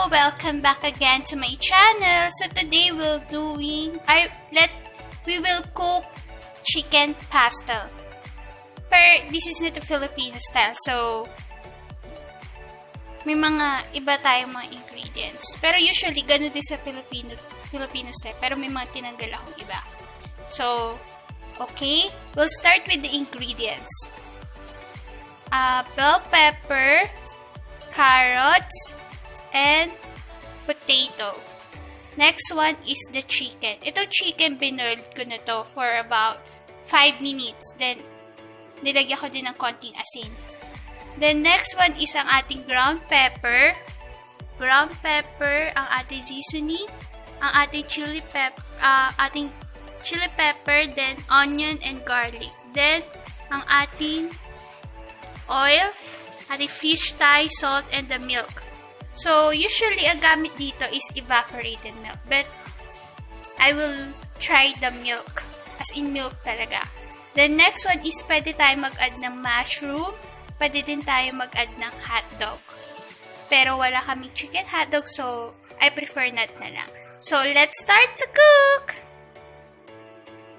welcome back again to my channel. So today we will cook chicken pastel. But this is not a Filipino style, so may mga iba tayong mga ingredients. Pero usually ganun din sa Filipino style, pero may mga tinanggal akong iba. So, okay, we'll start with the ingredients. Bell pepper, carrots, and potato. Next one is the chicken. Ito chicken, binoiled ko na to for about 5 minutes. Then, nilagyan ko din ng konting asin. Then, next one is ang ating ground pepper. Ground pepper, ang ating seasoning, ang ating chili pepper, then onion and garlic. Then, ang ating oil, ating fish thigh, salt, and the milk. So, usually, ang gamit dito is evaporated milk. But, I will try the milk. As in milk talaga. The next one is pwede tayo mag-add ng mushroom. Pwede din tayo mag-add ng hotdog. Pero wala kaming chicken hotdog, so I prefer not na lang. So, let's start to cook!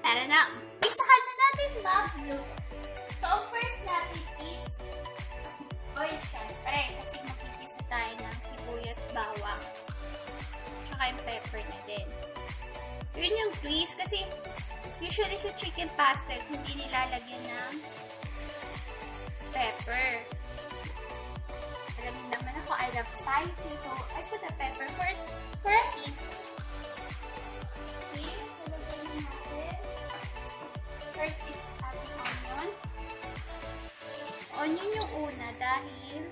Tara na! Isahan na natin mag-look. So, ang first natin is oil, syempre. Kasi makikisa tayo ng sibuyas, bawang. Tsaka yung pepper na din. Yun yung twist. Kasi usually sa chicken pastel, hindi nilalagyan ng pepper. Alam niyo naman ako, I love spicy. So, I put a pepper for a hint. Okay, so lagyan natin. First is ating onion. Onion yung una dahil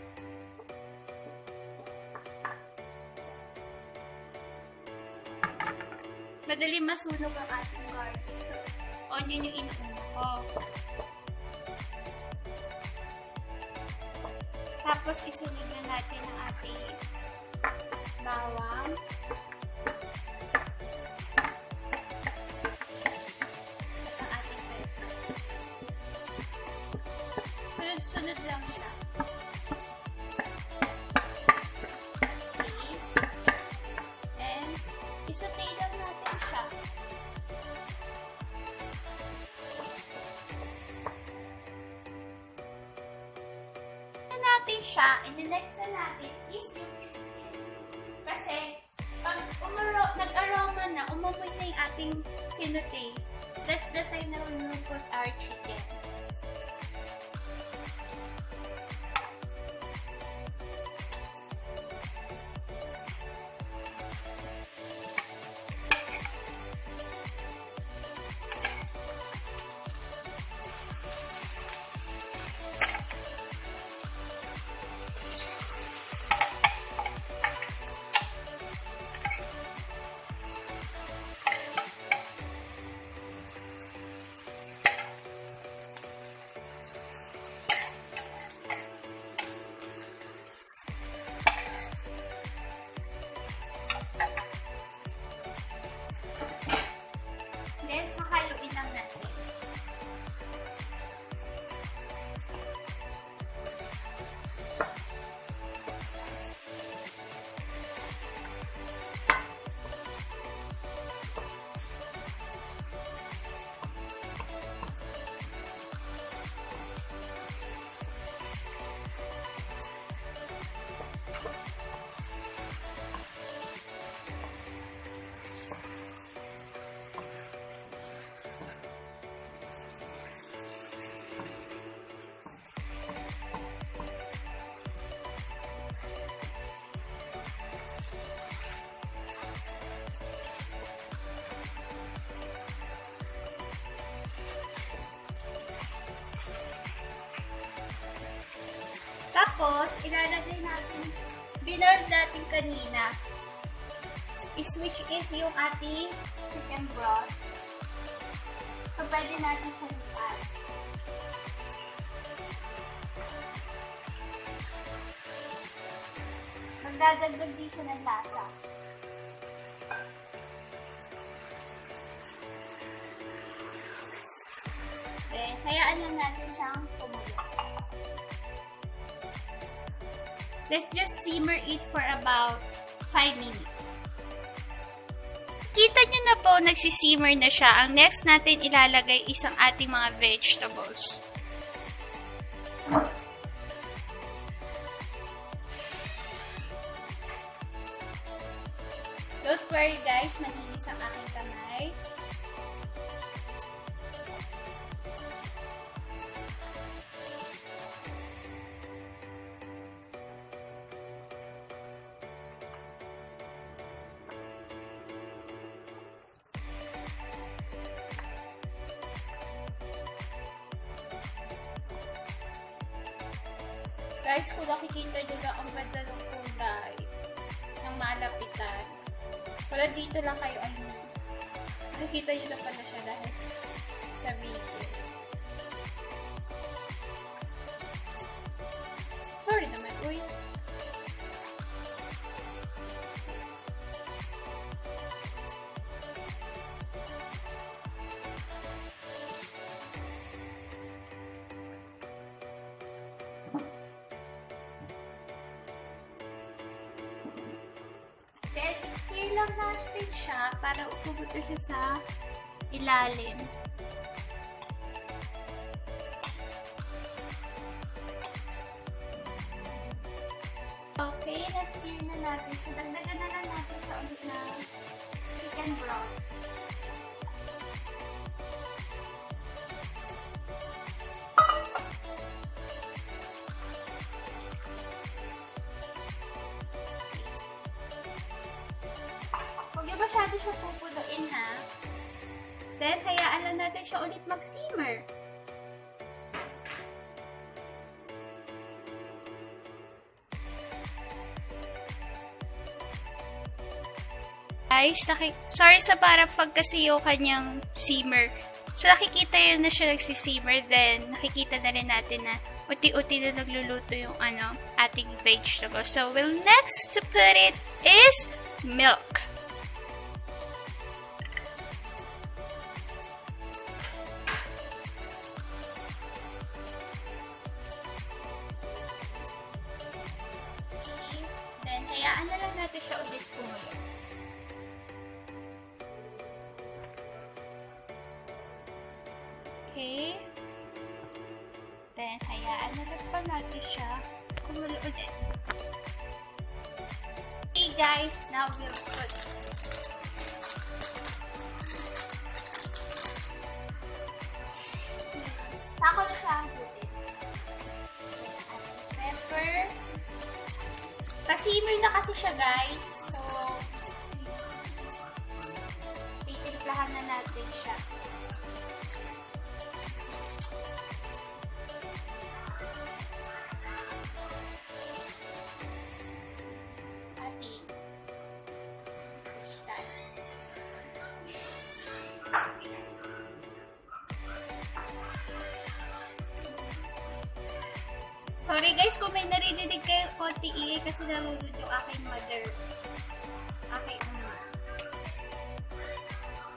madali masunog ang ating garlic. So, onion yung inuuna ko. Tapos, isunod na natin ang ating bawang. At ang ating pepper. Sunod-sunod lang siya. Okay. And, isutay lang natin siya. Natin siya, and the next na natin is yung chicken. Kasi, pag nag-aroma na, umamoy na yung ating sinute, that's the time na we will put our chicken. Tapos, ilalagay natin, binold natin kanina, which is yung ating chicken broth. So, pwede natin siya i-add. Magdadagdag din siya ng lasa. Then, hayaan lang natin siyang kumulo. Let's just simmer it for about 5 minutes. Kita nyo na po, nagsisimmer na siya. Ang next natin ilalagay is ang ating mga vegetables. Don't worry guys, malinis ang aking kamay. Guys, kung nakikita nyo lang ang ganda ng kulay ng malapitan. Wala dito lang kayo, ayun. Nakikita nyo na pala siya dahil sa video. Sorry naman, uy. Then, stir lang natin siya para upubuto siya sa ilalim. Okay, na-stir na natin siya. Dagdagan na lang natin siya ulit na chicken broth. Masyado siya pupunuin ha. Then, hayaan lang natin siya ulit mag-simmer. Guys, sorry sa parang pagkasiyo kanyang simmer. So, nakikita yun na siya nagsisimmer. Then, nakikita na rin natin na uti-uti na nagluluto yung ating vegetable. So, next to put it is milk. Then, hayaan na lang natin siya ulit kumulo. Okay. Then, hayaan na lang pa natin siya kumulo ulit. Okay guys, now we'll put sako na siya ang putin. Pepper. Kasimmer na kasi siya guys. So, titimplahan na natin siya. Sorry guys kung may naririnig kayo konti iingay kasi nalulod yung aking mother. Aking uma.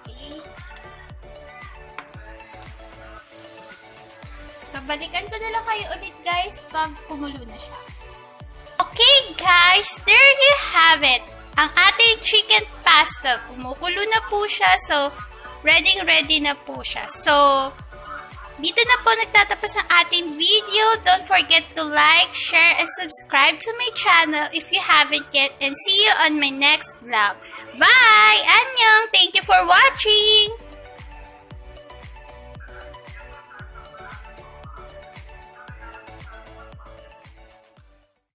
Okay. So, balikan ko na lang kayo ulit guys pag kumulo na siya. Okay guys, there you have it. Ang ating chicken pastel. Kumukulo na po siya. So, ready na po siya. So, dito na po nagtatapos ang ating video. Don't forget to like, share, and subscribe to my channel if you haven't yet. And see you on my next vlog. Bye! Annyeong! Thank you for watching!